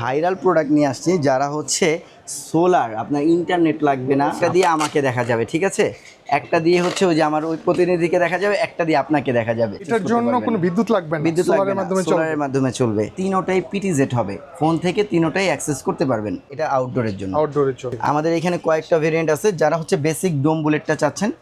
Viral product নিয়ে আসছি, যারা হচ্ছে সোলার, আপনার ইন্টারনেট লাগবে না, একটা দিয়ে আমাকে দেখা যাবে, ঠিক আছে? একটা দিয়ে হচ্ছে ওই যে আমার ওই প্রতিনিধিকে দেখা যাবে, একটা দিয়ে আপনাকে দেখা যাবে। এটার জন্য কোনো বিদ্যুৎ লাগবে না, বিদ্যুৎ লাগবে না, মাধ্যমে সোলারের মাধ্যমে চলবে। তিনোটাই পিটিজেড হবে, ফোন থেকে তিনোটাই অ্যাক্সেস করতে পারবেন। এটা আউটডোরের জন্য। আউটডোরের জন্য আমাদের এখানে কয়েকটা ভেরিয়েন্ট আছে। যারা হচ্ছে বেসিক ডোম বুলেটটা চাচ্ছেন,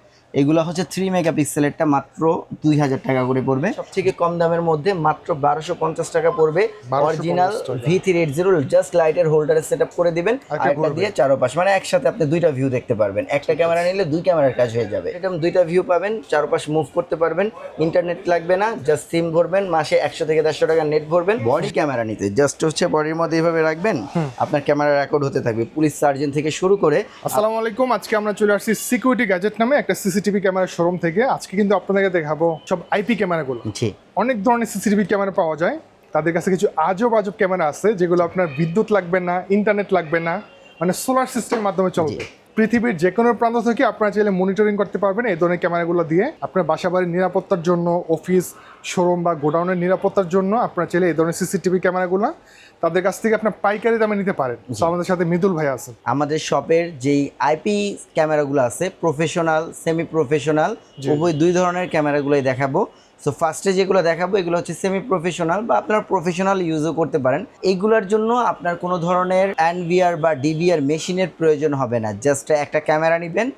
এগুলো হচ্ছে 3 মেগাপিক্সেলেরটা মাত্র 2000 টাকা করে পড়বে। সবথেকে কম দামের মধ্যে মাত্র 1250 টাকা পড়বে। অরিজিনাল V380 জাস্ট লাইটের হোল্ডারে সেটআপ করে দিবেন, আরেকটা দিয়ে চারপাশ, মানে একসাথে আপনি দুইটা ভিউ দেখতে পারবেন। একটা ক্যামেরা নিলে দুই ক্যামেরার কাজ হয়ে যাবে। এরকম দুইটা ভিউ পাবেন, চারপাশ মুভ করতে পারবেন, ইন্টারনেট লাগবে না, জাস্ট সিম ভরবেন, মাসে 100 থেকে 150 টাকা নেট ভরবেন। বডি ক্যামেরা নিতে জাস্ট হচ্ছে বডির মধ্যে এইভাবে রাখবেন, আপনার ক্যামেরা রেকর্ড হতে থাকবে, পুলিশ সার্জন থেকে শুরু করে। আসসালামু আলাইকুম, আজকে আমরা চলে আসছি সিকিউরিটি গ্যাজেট নামে একটা সিসিটিভি ক্যামেরার শোরুম থেকে। আজকে কিন্তু আপনাদেরকে দেখাবো সব আইপি ক্যামেরাগুলো। জি, অনেক ধরনের সিসিটিভি ক্যামেরা পাওয়া যায়, তাদের কাছে কিছু আজব আজব ক্যামেরা আছে যেগুলো আপনার বিদ্যুৎ লাগবে না, ইন্টারনেট লাগবে না, মানে সোলার সিস্টেমের মাধ্যমে চলবে। পৃথিবীর যে কোনো প্রান্ত থেকে আপনারা চাইলে মনিটরিং করতে পারবেন এই ধরনের ক্যামেরাগুলো দিয়ে। আপনার বাসা বাড়ির নিরাপত্তার জন্য, অফিস, শোরুম বা গোডাউনের নিরাপত্তার জন্য আপনারা চাইলে এই ধরনের সিসিটিভি ক্যামেরাগুলো তাদের কাছ থেকে আপনার পাইকারি দামে নিতে পারেন। তো আমাদের সাথে মৃদুল ভাই আছেন। আমাদের শপের যেই আইপি ক্যামেরাগুলো আছে, প্রফেশনাল, সেমি প্রফেশনাল, উভয় দুই ধরনের ক্যামেরাগুলোই দেখাবো। সো ফার্স্টে যেগুলো দেখাবো এগুলো হচ্ছে সেমি প্রফেশনাল বা আপনার প্রফেশনাল ইউজও করতে পারেন। এইগুলোর জন্য আপনার কোনো ধরনের এনভিআর বা ডিভিআর মেশিনের প্রয়োজন হবে না। জাস্ট একটা ক্যামেরা নেবেন,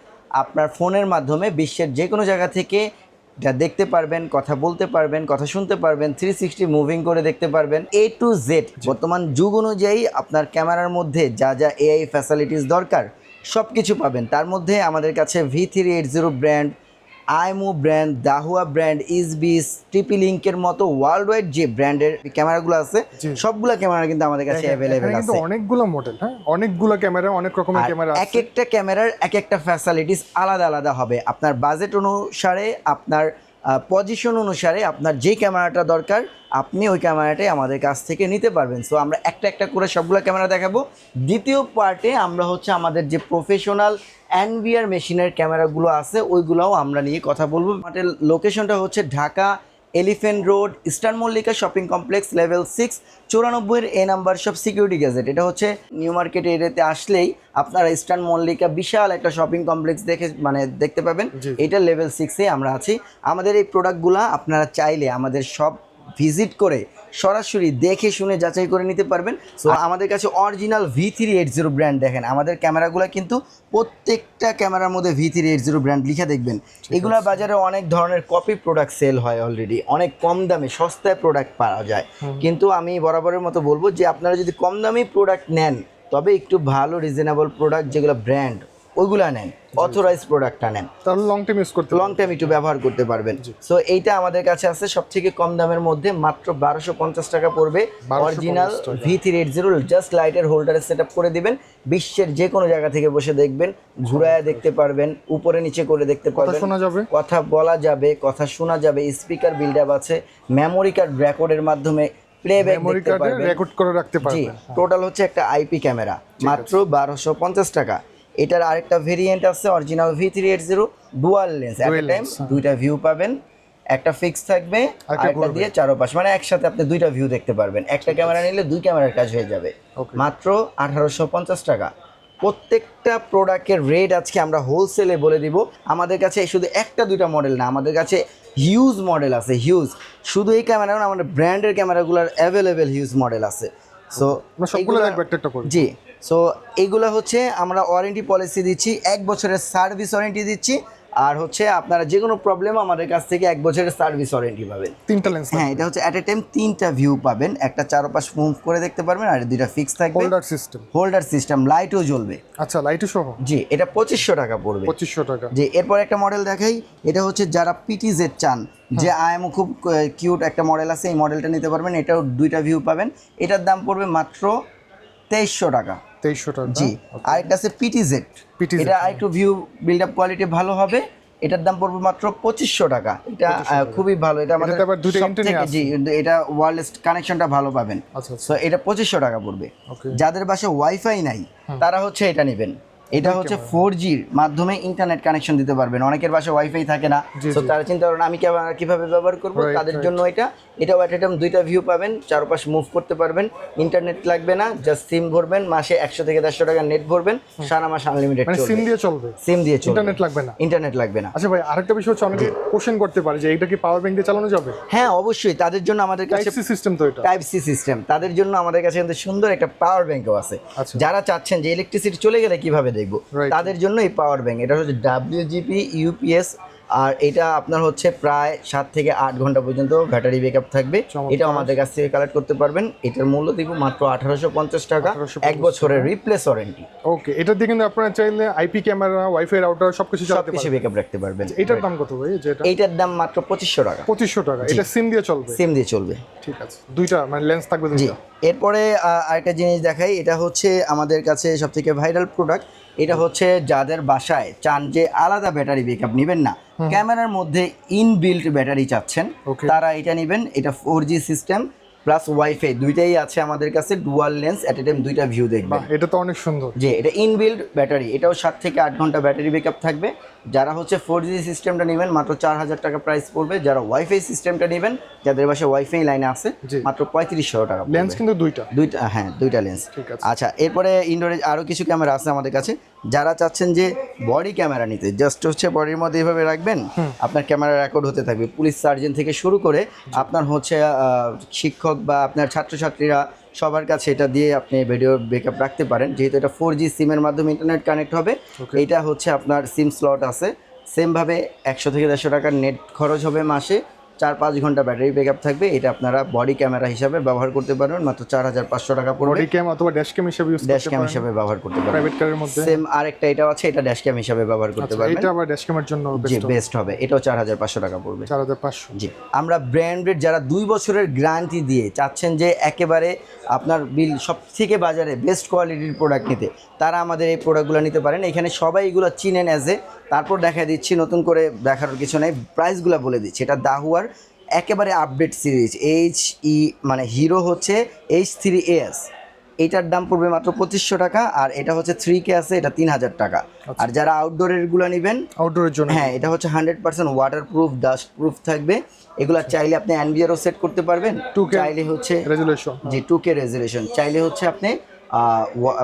আপনার ফোনের মাধ্যমে বিশ্বের যে কোনো জায়গা থেকে যা দেখতে পারবেন, কথা বলতে পারবেন, কথা শুনতে পারবেন, 360 মুভিং করে দেখতে পারবেন, A to Z। বর্তমান যুগ অনুযায়ী আপনার ক্যামেরার মধ্যে যা যা এআই ফ্যাসিলিটিস দরকার সব কিছু পাবেন। তার মধ্যে আমাদের কাছে V380 brand, Imou brand, Dahua brand, ইসবিস, TP-Link-এর মতো ওয়ার্ল্ড ওয়াইড যে ব্র্যান্ডের ক্যামেরাগুলো আছে সবগুলো ক্যামেরা কিন্তু আমাদের কাছে অ্যাভেলেবেল আছে। অনেকগুলো মডেল, হ্যাঁ, অনেকগুলো ক্যামেরা, অনেক রকমের ক্যামেরা আছে। এক একটা ক্যামেরার এক একটা ফ্যাসিলিটিস আলাদা আলাদা হবে। আপনার বাজেট অনুসারে, আপনার পজিশন অনুসারে আপনার যে ক্যামেরাটা দরকার আপনি ওই ক্যামেরাটাই আমাদের কাছ থেকে নিতে পারবেন। সো আমরা একটা একটা করে সবগুলো ক্যামেরা দেখাবো। দ্বিতীয় পার্টে আমরা হচ্ছে আমাদের যে প্রফেশনাল এনভিআর মেশিনের ক্যামেরাগুলো আছে ওইগুলোও আমরা নিয়ে কথা বলবো। আমাদের লোকেশনটা হচ্ছে Dhaka elephant road, eastern Mallika shopping complex, level 6, 94 A number shop, security gadget. এটা হচ্ছে নিউ মার্কেট এরিয়াতে আসলেই আপনারা ইস্টার্ন মল্লিকা বিশাল একটা শপিং কমপ্লেক্স দেখতে পাবেন। এটা লেভেল 6-এ আমরা আছি। আমাদের এই প্রোডাক্টগুলো আপনারা চাইলে আমাদের সব ভিজিট করে সরাসরি দেখে শুনে যাচাই করে নিতে পারবেন। সো আমাদের কাছে অরিজিনাল V380 ব্র্যান্ড, দেখেন আমাদের ক্যামেরাগুলো কিন্তু প্রত্যেকটা ক্যামেরার মধ্যে V380 ব্র্যান্ড লিখে দেখবেন। এগুলো বাজারে অনেক ধরনের কপি প্রোডাক্ট সেল হয় অলরেডি, অনেক কম দামে সস্তায় প্রোডাক্ট পাওয়া যায়। কিন্তু আমি বরাবরের মতো বলবো যে আপনারা যদি কম দামি প্রোডাক্ট নেন তবে একটু ভালো রিজনেবল প্রোডাক্ট যেগুলো ব্র্যান্ড ওইগুলো নেন, অথরাইজ প্রোডাক্টটা নেন, তাহলে লং টাইম ইউজ করতে, লং টাইম একটু ব্যবহার করতে পারবেন। সো এইটা আমাদের কাছে আছে সব থেকে কম দামের মধ্যে, মাত্র 1250 টাকা পড়বে। অরিজিনাল V380 জাস্ট লাইটের হোল্ডারে সেটআপ করে দিবেন, বিশ্বের যে কোনো জায়গা থেকে বসে দেখবেন, ঘুরায় দেখতে পারবেন, উপরে নিচে করে দেখতে পারবেন, কথা বলা যাবে, কথা শোনা যাবে, স্পিকার বিল্ড আপ আছে, মেমোরি কার্ড রেকর্ডের মাধ্যমে প্লেব্যাক দেখতে পারবেন, রেকর্ড করে রাখতে পারবেন। জি, টোটাল হচ্ছে একটা আইপি ক্যামেরা, মাত্র 1250 টাকা। এটার আরেকটা ভেরিয়েন্ট আছে অরিজিনাল V380 ডুয়াল লেন্স, একটা টাইম দুইটা ভিউ পাবেন, একটা ফিক্স থাকবে আরেকটা দিয়ে চারপাশ, মানে একসাথে আপনি দুইটা ভিউ দেখতে পারবেন। একটা ক্যামেরা নিলে দুই ক্যামেরার কাজ হয়ে যাবে, মাত্র 1850 টাকা। প্রত্যেকটা প্রোডাক্টের রেট আজকে আমরা হোলসেলে বলে দিব। আমাদের কাছে শুধু একটা দুইটা মডেল না, আমাদের কাছে হিউজ মডেল আছে, হিউজ। শুধু এই ক্যামেরা না, আমাদের ব্র্যান্ডের ক্যামেরাগুলোর অ্যাভেলেবেল হিউজ মডেল আছে। সো জি, সো এইগুলো হচ্ছে আমরা ওয়ারেন্টি পলিসি দিচ্ছি, 1 বছরের সার্ভিস ওয়ারেন্টি দিচ্ছি। আর হচ্ছে আপনারা যে কোনো প্রবলেম আমাদের কাছ থেকে 1 বছরের সার্ভিস ওয়ারেন্টি পাবেন। 3টা লেন্স, হ্যাঁ, এটা হচ্ছে অ্যাট এ টাইম 3টা ভিউ পাবেন, একটা চারপাশ মুভ করে দেখতে পারবেন, আর দুইটা ফিক্স থাকবে। হোল্ডার সিস্টেম, লাইটও জ্বলবে। আচ্ছা, লাইটও সহ? জি, এটা 2500 টাকা পড়বে। 2500 টাকা। জি, এরপর একটা মডেল দেখাই। এটা হচ্ছে যারা পিটিজেড চান, যে আইএমও খুব কিউট একটা মডেল আছে, এই মডেলটা নিতে পারবেন। এটাও দুইটা ভিউ পাবেন, এটার দাম পড়বে মাত্র 2300 টাকা। 2300 টাকা। জি, আরেকটা আছে পিটিজেড, এটা আরেকটু ভিউ বিল্ড আপ কোয়ালিটি ভালো হবে, এটার দাম পড়বে মাত্র 2500 টাকা। এটা খুবই ভালো, এটা আমাদের সবথেকে, জি, এটা ওয়্যারলেস কানেকশনটা ভালো পাবেন। সো এটা 2500 টাকা পড়বে। যাদের বাসায় ওয়াইফাই নাই তারা হচ্ছে এটা নেবেন। এটা হচ্ছে 4G র মাধ্যমে ইন্টারনেট কানেকশন দিতে পারবেন। অনেকের বাসায় ওয়াইফাই থাকে না, তো তারা চিন্তা করেন আমি কিভাবে ব্যবহার করব, তাদের জন্য এটাও অ্যাট এ টাইম দুইটা ভিউ পাবেন, চারপাশ মুভ করতে পারবেন, ইন্টারনেট লাগবে না, জাস্ট সিম ভরবেন, মাসে 100 থেকে 150 টাকা নেট ভরবেন, সারা মাস আনলিমিটেড মানে চলবে। সিম দিয়ে চলবে, সিম দিয়ে চলবে, ইন্টারনেট লাগবে না, ইন্টারনেট লাগবে না। আচ্ছা ভাই, আরেকটা বিষয় হচ্ছে অনেকে কোশ্চেন করতে পারে যে এটা কি পাওয়ার ব্যাংক দিয়ে চালানো যাবে? হ্যাঁ অবশ্যই, তাদের জন্য আমাদের কাছে টাইপ সি সিস্টেম তো এটা, টাইপ সি সিস্টেম, তাদের জন্য আমাদের কাছে কিন্তু সুন্দর একটা পাওয়ার ব্যাংকও আছে। আচ্ছা। যারা চাচ্ছেন যে ইলেকট্রিসিটি চলে গেলে কিভাবে দেখবো, Right. তাদের জন্য এই পাওয়ার ব্যাংক। এটা হচ্ছে WGP UPS, আর এটা আপনার হচ্ছে প্রায় 7 থেকে 8 ঘন্টা পর্যন্ত ব্যাটারি ব্যাকআপ থাকবে। চমৎকার। এটা আমাদের কাছ থেকে কালেক্ট করতে পারবেন। এটার মূল্য দিব মাত্র 1850 টাকা, 1850 1 বছরের রিপ্লেস ওয়ারেন্টি। ওকে, এটা দিয়ে কিন্তু আপনারা চাইলে আইপি ক্যামেরা, ওয়াইফাই রাউটার সবকিছু চালাতে সবকিছু পারবেন। ব্যাকআপ রাখতে পারবেন। এটার দাম কত ভাই? যেটা এইটার দাম মাত্র 2500 টাকা, 2500 টাকা, এটা সিম দিয়ে চলবে? সিম দিয়ে চলবে। ঠিক আছে, দুইটা মানে লেন্স থাকবে জি। দুইটা। এরপরে আরেকটা জিনিস দেখাই, এটা হচ্ছে আমাদের কাছে সবথেকে ভাইরাল প্রোডাক্ট। এটা হচ্ছে যাদের বাসায় চান যে আলাদা ব্যাটারি ব্যাকআপ নেবেন না, ক্যামেরার মধ্যে ইনবিল্ট ব্যাটারি চাচ্ছেন, Okay. তারা এটা নেবেন। এটা 4G সিস্টেম প্লাস ওয়াইফাই দুইটাই আছে আমাদের কাছে, dual lens, at a time দুইটা ভিউ দেখবেন। বাহ, এটা তো অনেক সুন্দর। যে এটা ইনবিল্ড ব্যাটারি, এটাও 7 থেকে 8 ঘন্টা ব্যাটারি ব্যাকআপ থাকবে। যারা হচ্ছে 4G সিস্টেমটা নেবেন মাত্র 4000 টাকা প্রাইস পড়বে। যারা ওয়াইফাই সিস্টেমটা নেবেন, যাদের বাসায় ওয়াইফাই লাইনে আছে, জি। মাত্র 3500 টাকা পড়বে। লেন্স কিন্তু দুইটা। হ্যাঁ দুইটা লেন্স। ঠিক আছে। আচ্ছা, এরপরে ইনডোরে আরও কিছু ক্যামেরা আছে আমাদের কাছে। যারা চাচ্ছেন যে বডি ক্যামেরা নিতে, জাস্ট হচ্ছে বডির মধ্যে এইভাবে রাখবেন, আপনার ক্যামেরা রেকর্ড হতে থাকবে। পুলিশ সার্জন থেকে শুরু করে আপনার হচ্ছে শিক্ষক বা আপনার ছাত্রছাত্রীরা সবার কাছে এটা দিয়ে আপনি ভিডিও ব্যাকআপ রাখতে পারেন। যেহেতু এটা 4G সিমের মাধ্যমে ইন্টারনেট কানেক্ট হবে, এটা হচ্ছে আপনার সিম স্লট আছে। সেমভাবে 100 থেকে 150 টাকার নেট খরচ হবে মাসে, 4-5 ঘন্টা ব্যাটারি ব্যাকআপ থাকবে। এটা আপনারা বডি ক্যামেরা হিসাবে ব্যবহার করতে পারবেন, মাত্র 4500 টাকা পড়বে। বডি ক্যাম অথবা ড্যাশ ক্যাম হিসেবে ইউজ ড্যাশ করতে ক্যাম পারেন হিসাবে ব্যবহার করতে পারবেন। প্রাইভেট কারের মধ্যে। সেম আরেকটা এটাও আছে, এটা ড্যাশ ক্যাম হিসাবে ব্যবহার করতে পারবেন। এটা আবার ড্যাশ ক্যামের জন্য জি বেস্ট, বেস্ট হবে। এটাও 4500 টাকা পড়বে। 4500। জি। আমরা ব্র্যান্ডেড যারা 2 বছরের গ্যারান্টি দিয়ে চাচ্ছেন যে একেবারে আপনার বিল সব থেকে বাজারে বেস্ট কোয়ালিটির প্রোডাক্ট নিতে, তারা আমাদের এই প্রোডাক্টগুলো নিতে পারেন। এখানে সবাই এগুলো চিনেন তারপর দেখা দিচ্ছি, নতুন করে দেখার কিছু নেই, প্রাইসগুলো বলে দিচ্ছি। এটা দাহুয়ার একেবারে আপডেট সিরিজ মানে হিরো হচ্ছে H3AS, এটার দাম পড়বে মাত্র 2500 টাকা। আর এটা হচ্ছে 3K আছে, এটা 3000 টাকা। আর যারা আউটডোরের গুলো নেবেন, আউটডোরের জন্য, হ্যাঁ এটা হচ্ছে 100% ওয়াটার প্রুফ, ডাস্ট প্রুফ থাকবে। এগুলা চাইলে আপনি এনবিআরও সেট করতে পারবেন, 2K চাইলে হচ্ছে রেজুলেশন। জি 2K রেজুলেশন, চাইলে হচ্ছে আপনি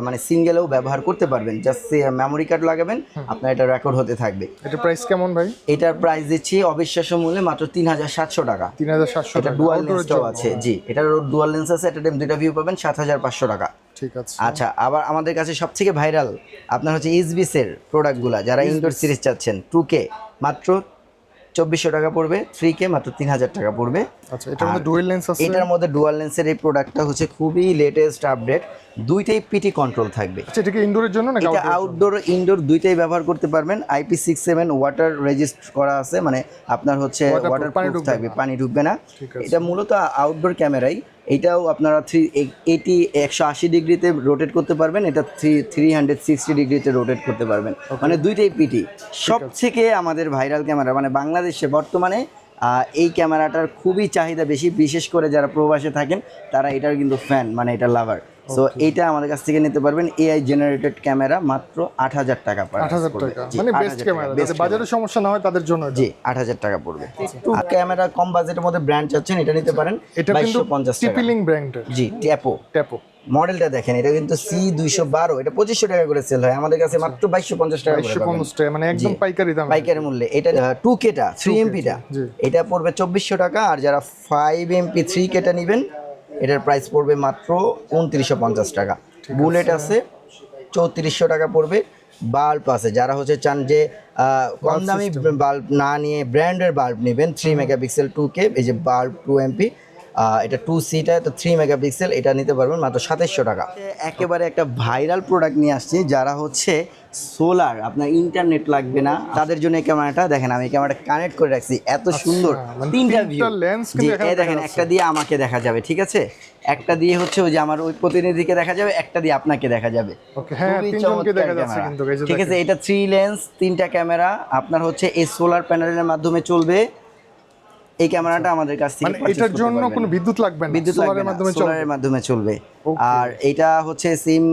মানে সিঙ্গেলেও ব্যবহার করতে পারবেন। জাস্ট মেমোরি কার্ড লাগাবেন, আপনার এটা রেকর্ড হতে থাকবে। এটা প্রাইস কেমন ভাই? এটার প্রাইস দিচ্ছি অবিশ্বাস্য মূল্যে মাত্র 3700 টাকা। 3700 এটা টাকা। ডুয়াল লেন্সটাও আছে। জি, এটার ডুয়াল লেন্স আছে, এটা দুইটা ভিউ পাবেন, 7500 টাকা। ঠিক আছে। আচ্ছা, আবার আমাদের কাছে সবথেকে ভাইরাল আপনার হচ্ছে ইসবিসের প্রোডাক্টগুলো, যারা ইনডোর সিরিজ চাচ্ছেন 2K মাত্র 2400 টাকা পড়বে, 3K মাত্র 3000 টাকা পড়বে। আচ্ছা, এটার মধ্যে ডুয়াল লেন্স আছে। এটার মধ্যে ডুয়াল লেন্সের এই প্রোডাক্টটা হচ্ছে খুবই লেটেস্ট আপডেট, দুইটাই পিটি কন্ট্রোল থাকবে। আচ্ছা, এটা কি ইনডোরের জন্য নাকি এটা আউটডোর ইনডোর দুইটাই ব্যবহার করতে পারবেন। IP67 ওয়াটার রেজিস্ট করা আছে, মানে আপনার হচ্ছে ওয়াটার প্রুফ থাকবে, পানি ঢুকবে না। এটা মূলত আউটডোর ক্যামেরাই। এটাও আপনারা 180 ডিগ্রিতে রোটেট করতে পারবেন, এটা 360 ডিগ্রিতে রোটেট করতে পারবেন, মানে দুইটাই পিটি। সব থেকে আমাদের ভাইরাল ক্যামেরা, মানে বাংলাদেশে বর্তমানে এই ক্যামেরাটার খুবই চাহিদা বেশি, বিশেষ করে যারা প্রবাসে থাকেন তারা এটার কিন্তু ফ্যান, মানে এটা লাভার। সো এইটা আমাদের কাছ থেকে নিতে পারবেন। AI জেনারেটেড ক্যামেরা মাত্র 8000 টাকা পড়বে। 8000 টাকা, মানে বেস্ট ক্যামেরা, যাতে বাজারে সমস্যা না হয় তাদের জন্য। জি 8000 টাকা পড়বে। আর ক্যামেরা কম বাজেটের মধ্যে ব্র্যান্ড চাচ্ছেন, এটা নিতে পারেন। এটা কিন্তু 2250 টাকা। টিপিলিং ব্র্যান্ডের। জি, ট্যাপো মডেলটা দেখেন, এটা কিন্তু C212, এটা 2500 টাকা করে সেল হয়, আমাদের কাছে মাত্র 2250 টাকা করে পাবেন। 2250 টাকা, মানে একদম পাইকারি দাম, পাইকারি মূল্যে। এটা 2K-টা 3MP-টা জি। এটা পড়বে 2400 টাকা। আর যারা 5MP 3K-টা নেবেন, এটার প্রাইস পড়বে মাত্র 2950 টাকা। বুলেট আছে 3400 টাকা পড়বে। বাল্ব আছে, যারা হচ্ছে চান যে কম দামি বাল্ব না নিয়ে ব্র্যান্ডের বাল্ব নেবেন, 3 মেগাপিক্সেল 2K, এই যে বাল্ব 2MP, এটা 2C-টা, এটা 3 মেগাপিক্সেল, এটা নিতে পারবেন মাত্র 2700 টাকা। একেবারে একটা ভাইরাল প্রোডাক্ট নিয়ে আসছি, যারা হচ্ছে সোলার, আপনার ইন্টারনেট লাগবে না, তাদের জন্য এই ক্যামেরাটা দেখেন। আমি ক্যামেরাটা কানেক্ট করে রাখছি, এত সুন্দর, মানে তিনটা ভিউ। লেন্স জি, কিন্তু এই দেখেন, একটা দিয়ে আমাকে দেখা যাবে, ঠিক আছে, একটা দিয়ে হচ্ছে ওই যে আমার ওই প্রতিনিধিকে দেখা যাবে, একটা দিয়ে আপনাকে দেখা যাবে। ওকে, হ্যাঁ, খুবই তিনজনকে চমৎকার দেখা যাচ্ছে ক্যামেরা। কিন্তু, এই যে ঠিক আছে, এটা 3 লেন্স 3টা ক্যামেরা আপনার হচ্ছে এই সোলার প্যানেলের মাধ্যমে চলবে। এই ক্যামেরাটা আমাদের কাছ থেকে মানে এটার জন্য কোনো বিদ্যুৎ লাগবে না, বিদ্যুৎ লাগবে সোলারের না, মাধ্যমে চলবে। সোলারের মাধ্যমে চলবে। আর এটা হচ্ছে সিম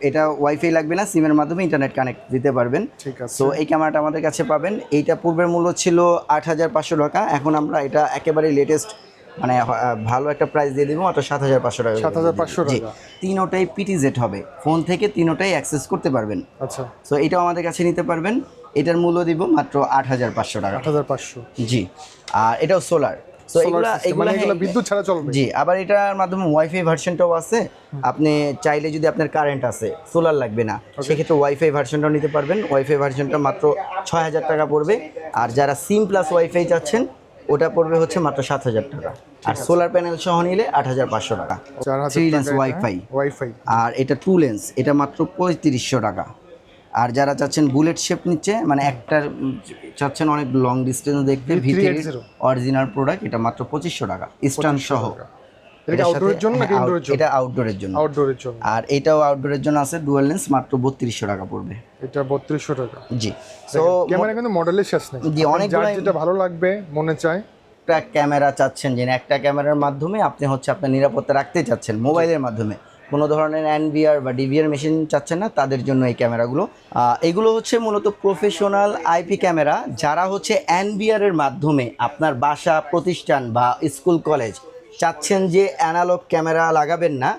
এটা ওয়াইফাই লাগবে না, সিমের মাধ্যমে ইন্টারনেট কানেক্ট দিতে পারবেন। ঠিক আছে। সো এই ক্যামেরাটা আমাদের কাছে পাবেন। এইটা পূর্বের মূল্য ছিল 8,500 টাকা, এখন আমরা এটা একেবারে লেটেস্ট মানে ভালো একটা প্রাইস দিয়ে দিব, মাত্র 7,500 টাকা। 7,500 জি, টাকা। তিনোটাই পিটিজেড হবে, ফোন থেকে তিনোটাই অ্যাক্সেস করতে পারবেন। আচ্ছা, সো এটাও আমাদের কাছে নিতে পারবেন। এটার মূল্য দিব মাত্র 8,500 টাকা। 8,500। জি, আর এটাও সোলার। সো মানে এগুলা বিদ্যুৎ ছাড়া চলবে। জি, আবার এটার মাধ্যমে ওয়াইফাই ভার্সনটাও আছে। আপনি চাইলে যদি আপনার কারেন্ট আছে, সোলার লাগবে না, সেক্ষেত্রে ওয়াইফাই ভার্সনটাও নিতে পারবেন। ওয়াইফাই ভার্সনটা মাত্র 6,000 টাকা পড়বে। আর যারা সিম প্লাস ওয়াইফাই চাচ্ছেন, ওটা পড়বে হচ্ছে মাত্র 7,000 টাকা। আর সোলার প্যানেল সহ নিলে 8,500 টাকা। 4,000 3 লেন্স টাকা ওয়াইফাই। আর এটা 2 লেন্স, এটা মাত্র 3,500 টাকা। আর যারা চাচ্ছেন বুলেট শেপ নিচ্ছে, মানে একটার চাচ্ছেন অনেক লং ডিস্টেন্স দেখতে, ভিতরে অরিজিনাল প্রোডাক্ট, এটা মাত্র 2,500 টাকা স্ট্যান্ড সহ। এটা আউটডোরের জন্য নাকি ইনডোরের জন্য? এটা আউটডোরের জন্য। আউটডোরের জন্য। আর এটাও আউটডোরের জন্য আছে, ডুয়াল লেন্স, মাত্র 3,200 টাকা পড়বে। এটা 3,200 টাকা। জি, সো ক্যামেরা কিন্তু মডেলের শেষ নেই। জি, অনেকগুলো যেটা ভালো লাগবে মনে চায় একটা ক্যামেরা চাচ্ছেন, যে একটা ক্যামেরার মাধ্যমে আপনি হচ্ছে আপনার নিরাপত্তা রাখতে চাচ্ছেন মোবাইলের মাধ্যমে, কোনো ধরনের এনভিআর বা ডিভিআর মেশিন চাচ্ছেন না, তাদের জন্য এই ক্যামেরাগুলো। এগুলো হচ্ছে মূলত প্রফেশনাল আইপি ক্যামেরা, যারা হচ্ছে এনভিআর এর মাধ্যমে আপনার বাসা, প্রতিষ্ঠান বা স্কুল কলেজ চাচ্ছেন যে অ্যানালগ ক্যামেরা লাগাবেন না,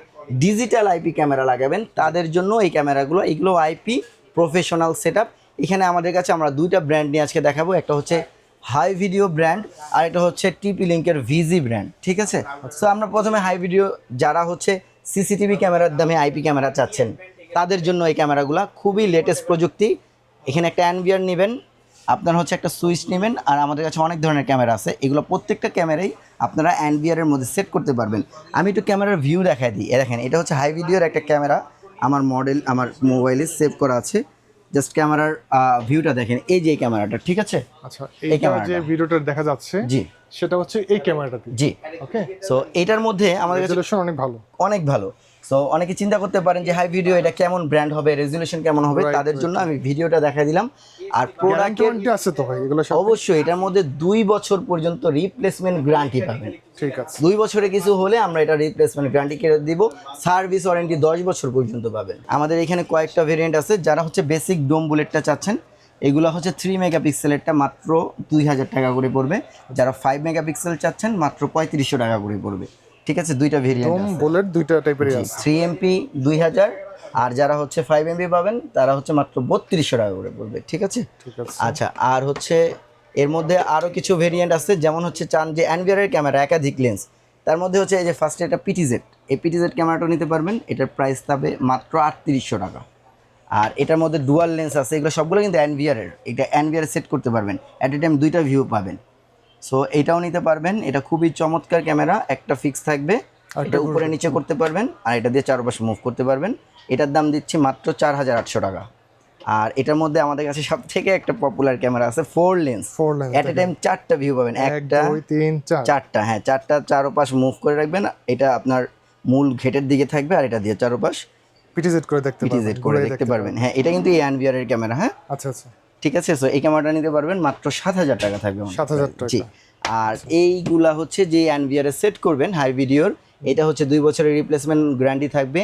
ডিজিটাল আইপি ক্যামেরা লাগাবেন, তাদের জন্য এই ক্যামেরাগুলো। এগুলো আইপি প্রফেশনাল সেটআপ। এখানে আমাদের কাছে আমরা দুইটা ব্র্যান্ড নিয়ে আজকে দেখাবো, একটা হচ্ছে হাই ভিডিও ব্র্যান্ড, আর এটা হচ্ছে টিপি লিঙ্কের ভিজি ব্র্যান্ড। ঠিক আছে, সো আমরা প্রথমে হাই ভিডিও, যারা হচ্ছে সিসিটিভি ক্যামেরার দামে আইপি ক্যামেরা চাচ্ছেন, তাদের জন্য এই ক্যামেরাগুলো খুবই লেটেস্ট প্রযুক্তি। এখানে একটা এনভিআর নেবেন, আপনার হচ্ছে একটা সুইচ নেবেন, আর আমাদের কাছে অনেক ধরনের ক্যামেরা আছে, এগুলো প্রত্যেকটা ক্যামেরাই আপনারা এনভিআর এর মধ্যে সেট করতে পারবেন। আমি একটু ক্যামেরার ভিউ দেখাই দিই। দেখেন, এটা হচ্ছে হাই ভিডিওর একটা ক্যামেরা, আমার আমার মোবাইলে সেভ করা আছে। জাস্ট ক্যামেরার ভিউটা দেখেন, এই যে এই ক্যামেরাটা, ঠিক আছে। আচ্ছা, এইটা যে ভিডিওটা দেখা যাচ্ছে, জি, সেটা হচ্ছে এই ক্যামেরাটাতে। জি, ওকে। সো এটার মধ্যে আমাদের কাছে রেজোলিউশন অনেক ভালো, অনেক ভালো। সো অনেকে চিন্তা করতে পারেন যে হাই ভিডিও এটা কেমন ব্র্যান্ড হবে, রেজুলেশন কেমন হবে, তাদের জন্য আমি ভিডিওটা দেখাই দিলাম। আর প্রোডাক্টের আছে তো ভাই এগুলো সব? অবশ্যই, এটার মধ্যে 2 বছর পর্যন্ত রিপ্লেসমেন্ট গ্যারান্টি পাবেন। ঠিক আছে, 2 বছরে কিছু হলে আমরা এটা রিপ্লেসমেন্ট গ্যারান্টি কেটে দিব। সার্ভিস ওয়ারেন্টি 10 বছর পর্যন্ত পাবেন। আমাদের এখানে কয়েকটা ভেরিয়েন্ট আছে। যারা হচ্ছে বেসিক ডোম বুলেটটা চাচ্ছেন, এগুলো হচ্ছে 3 মেগাপিক্সেলেরটা মাত্র 2,000 টাকা করে পড়বে। যারা 5 মেগাপিক্সেল চাচ্ছেন, মাত্র 3,500 টাকা করে পড়বে। ঠিক আছে, দুইটা ভেরিয়েন্ট আছে, বুলেট দুইটা টাইপেরই আছে। 3MP 2,000, আর যারা হচ্ছে 5MP পাবেন, তারা হচ্ছে মাত্র 3,200 টাকা করে পড়বে। ঠিক আছে, ঠিক আছে। আচ্ছা, আর হচ্ছে এর মধ্যে আরও কিছু ভেরিয়েন্ট আছে, যেমন হচ্ছে চান যে এনভিআর এর ক্যামেরা একাধিক লেন্স, তার মধ্যে হচ্ছে এই যে ফার্স্টে এটা পিটিজেড, এই পিটিজেড ক্যামেরাটা নিতে পারবেন। এটার প্রাইস থাকবে মাত্র 3,800 টাকা। আর এটার মধ্যে ডুয়াল লেন্স আছে, এগুলো সবগুলো কিন্তু এনভিআর এর। এটা এনভিআর সেট করতে পারবেন, অ্যাট এ টাইম 2টা ভিউ পাবেন। সো এটাও নিতে পারবেন। এটা খুবই চমৎকার ক্যামেরা, একটা ফিক্স থাকবে, এটা উপরে নিচে করতে পারবেন, আর এটা দিয়ে চারপাশে মুভ করতে পারবেন। এটার দাম দিচ্ছি মাত্র 4,800 টাকা। আর এটার মধ্যে আমাদের কাছে সব থেকে একটা পপুলার ক্যামেরা আছে, 4 লেন্স, অ্যাট এ টাইম 4টা ভিউ পাবেন। 1 2 3 4, 4টা, হ্যাঁ, 4টা চারপাশ মুভ করে রাখবেন। এটা আপনার মূল ঘেটের দিকে থাকবে, আর এটা দিয়ে চারপাশ পিটিজেড করে দেখতে পারবেন। হ্যাঁ, এটা কিন্তু এই এনভিআর এর ক্যামেরা। হ্যাঁ, আচ্ছা আচ্ছা, ঠিক আছে। সো এই ক্যামেরাটা নিতে পারবেন মাত্র 7,000 টাকা থাকবে। 7,000 টাকা। জি, আর এইগুলা হচ্ছে যে এনভিআর এ সেট করবেন হাই ভিডিওর, এটা হচ্ছে 2 বছরের রিপ্লেসমেন্ট গ্যারান্টি থাকবে।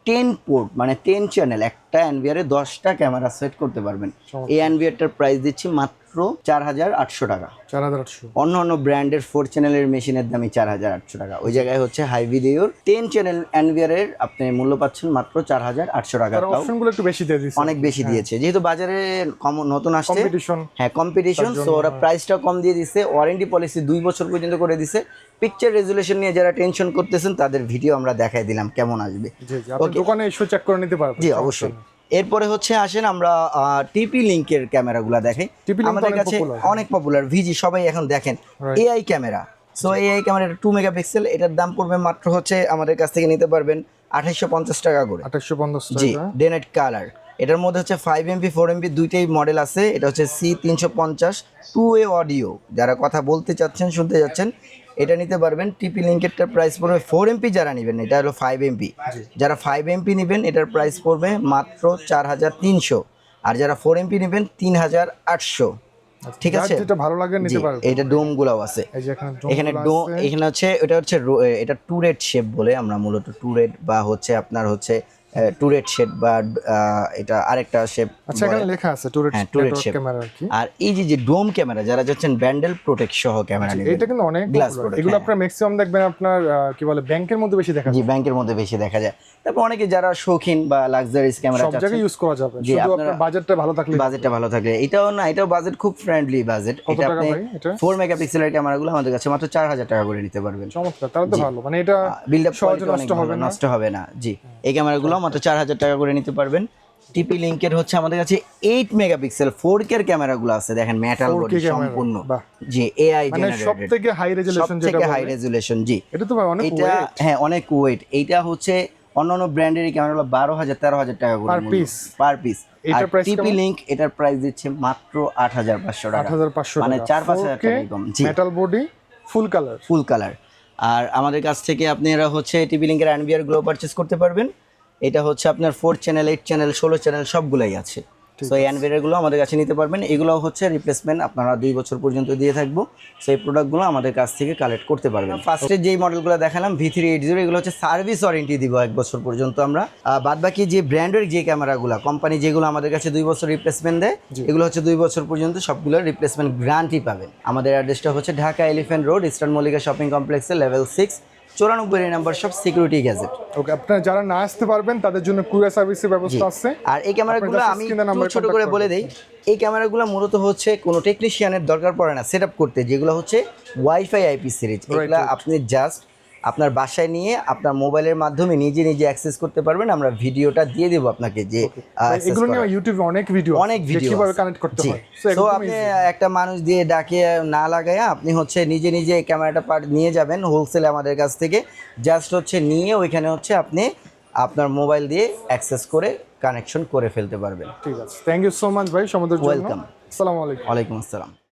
10 পোর্ট মানে 10 চ্যানেল, একটা এনভিআর এ 10টা ক্যামেরা সেট করতে পারবেন। এই এনভিআরটার প্রাইস দিচ্ছি মাত্র 4,800 টাকা। 4,800। অন্য অন্য ব্র্যান্ডের 4 চ্যানেলের মেশিনের দামই 4,800 টাকা। ওই জায়গায় হচ্ছে হাই ভিডিওর 10 চ্যানেল এনভিআর এর আপনি মূল্য পাচ্ছেন মাত্র 4,800 টাকা। তার অপশনগুলো একটু বেশি দিয়ে দিয়েছে, অনেক বেশি দিয়েছে, যেহেতু বাজারে নতুন আসছে, কম্পিটিশন। হ্যাঁ, কম্পিটিশন। সো ওরা প্রাইসটা কম দিয়ে দিচ্ছে, ওয়ারেন্টি পলিসি 2 বছর পর্যন্ত করে দিছে। পিকচার রেজুলেশন নিয়ে যারা টেনশন করতেছেন, তাদের ভিডিও আমরা দেখাই দিলাম কেমন আসবে। জি জি, আপনি দোকানে এসে চেক করে নিতে পারবেন। জি, অবশ্যই। এরপরে হচ্ছে আসেন আমরা টিপি লিংকের ক্যামেরাগুলো দেখাই। আমাদের কাছে অনেক পপুলার, ভিজি সবাই এখন দেখেন, এআই ক্যামেরা। সো এআই ক্যামেরাটা 2 মেগাপিক্সেল, এটার দাম পড়বে মাত্র হচ্ছে আমাদের কাছ থেকে নিতে পারবেন 2,850 টাকা করে। 2,850 টাকা। জি, ডেনাইট কালার। এটার মধ্যে হচ্ছে 5MP 4MP দুইটাই মডেল আছে। এটা হচ্ছে C350 2A অডিও, যারা কথা বলতে চাচ্ছেন, শুনতে যাচ্ছেন, এটা নিতে পারবেন। টিপি লিঙ্কেরটার প্রাইস পড়বে 4MP যারা নেবেন, এটা হলো 5MP। যারা 5MP নেবেন, এটার প্রাইস পড়বে মাত্র 4,300। আর যারা 4MP নেবেন 3,800। ঠিক আছে, যেটা ভালো লাগে নিতে পারবে। এটা ডোম গুলাও আছে, এই যে এখানে এখানে হচ্ছে এটা হচ্ছে এটা টুরেট শেপ বলে আমরা মূলত টুরেট বা হচ্ছে আপনার হচ্ছে টুরেট শেপ বা এটা আরেকটা শেপ। আচ্ছা এখানে লেখা আছে টুরেট শেপ ক্যামেরা আর কি। আর এই যে ডোম ক্যামেরা যারা যাচ্ছেন ব্যান্ডেল প্রোটেক্ট সহ ক্যামেরা নেবেন, এটা কিন্তু অনেক গ্লাস পপুলার। এগুলো আপনার ম্যাক্সিমাম দেখবেন আপনার কি বলে ব্যাংকের মধ্যে বেশি দেখা যায়। জি ব্যাংকের মধ্যে বেশি দেখা যায়। তারপর অনেকে যারা শৌখিন বা লাক্সারিয়াস ক্যামেরা সব জায়গায় ইউজ করা যাবে, শুধু আপনার বাজেটটা ভালো থাকলে। বাজেটটা ভালো থাকলে এটাও না, এটাও বাজেট খুব ফ্রেন্ডলি বাজেট। এটা আপনি 4 মেগাপিক্সেলের ক্যামেরাগুলো আমাদের কাছে মাত্র 4000 টাকা করে নিতে পারবেন। চমৎকার, তাহলে তো ভালো, মানে এটা বিল্ড আপ সহজে নষ্ট হবে না। জি এই ক্যামেরাগুলো মাত্র 4000 টাকা করে নিতে পারবেন। টিপি লিংকের হচ্ছে আমাদের কাছে 8 মেগাপিক্সেল 4K এর ক্যামেরাগুলো আছে, দেখেন মেটাল বডি সম্পূর্ণ। জি এআই জেনারেটেড, সবথেকে হাই রেজোলিউশন, যেটা সবথেকে হাই রেজোলিউশন। জি এটা তো ভাই অনেক ওয়েট। হ্যাঁ অনেক ওয়েট। এইটা হচ্ছে অন্যান্য ব্র্যান্ডের ক্যামেরাগুলো 12000 13000 টাকা করে পার পিস। আর টিপি লিংক এটার প্রাইস দিচ্ছে মাত্র 8500 টাকা, 8500 মানে 4-5000 টাকা কম। জি মেটাল বডি ফুল কালার। আর আমাদের কাছ থেকে আপনারা হচ্ছে টিপি লিংকের এনভিআর গুলো পারচেজ করতে পারবেন। এটা হচ্ছে আপনার 4 চ্যানেল 8 চ্যানেল 16 চ্যানেল সবগুলাই আছে। সো এই এনভিআর গুলো আমাদের কাছে নিতে পারবেন। এগুলো হচ্ছে রিপ্লেসমেন্ট আপনারা 2 বছর পর্যন্ত দিয়ে থাকবো। সো এই প্রোডাক্টগুলো আমাদের কাছ থেকে কালেক্ট করতে পারবেন। ফার্স্টে যেই মডেলগুলো দেখালাম V380, এগুলো হচ্ছে সার্ভিস ওয়ারেন্টি দিব 1 বছর পর্যন্ত আমরা। বাদ বাকি যে ব্র্যান্ডের যে ক্যামেরাগুলো কোম্পানি যেগুলো আমাদের কাছে 2 বছর রিপ্লেসমেন্ট দেয়, এগুলো হচ্ছে 2 বছর পর্যন্ত সবগুলোর রিপ্লেসমেন্ট গ্যারান্টি পাবেন। আমাদের অ্যাড্রেসটা হচ্ছে Dhaka elephant road, eastern Mallika shopping কমপ্লেক্সে, level 6, 94 number shop, security gadget. Okay, আপনারা যারা না আসতে পারবেন তাদের জন্য কুরিয়ার সার্ভিসের ব্যবস্থা আছে। আর এই ক্যামেরাগুলো আমি একটু ছোট করে বলে দেই, এই ক্যামেরাগুলো মূলত হচ্ছে কোনো টেকনিশিয়ানের দরকার পড়ে না সেটআপ করতে, যেগুলো হচ্ছে ওয়াইফাই আইপি সিরিজ। এগুলো আপনি জাস্ট আপনার বাসায় নিয়ে আপনার মোবাইলের মাধ্যমে নিজে অ্যাক্সেস করতে পারবেন। আমরা ভিডিওটা দিয়ে দেব আপনাকে, যে এগুলো নিয়ে ইউটিউবে অনেক ভিডিও কিভাবে কানেক্ট করতে হয়। সো আপনি একটা মানুষ দিয়ে ডাকে না লাগায়া আপনি হচ্ছে নিজে ক্যামেরাটা নিয়ে যাবেন হোলসেলে আমাদের কাছ থেকে, জাস্ট হচ্ছে নিয়ে ওইখানে হচ্ছে আপনি আপনার মোবাইল দিয়ে অ্যাক্সেস করে কানেকশন করে ফেলতে পারবেন। ঠিক আছে, থ্যাংক ইউ সো মাচ ভাই সমুদ্রের জন্য। ওয়েলকাম। আসসালামু আলাইকুম। ওয়ালাইকুম আসসালাম।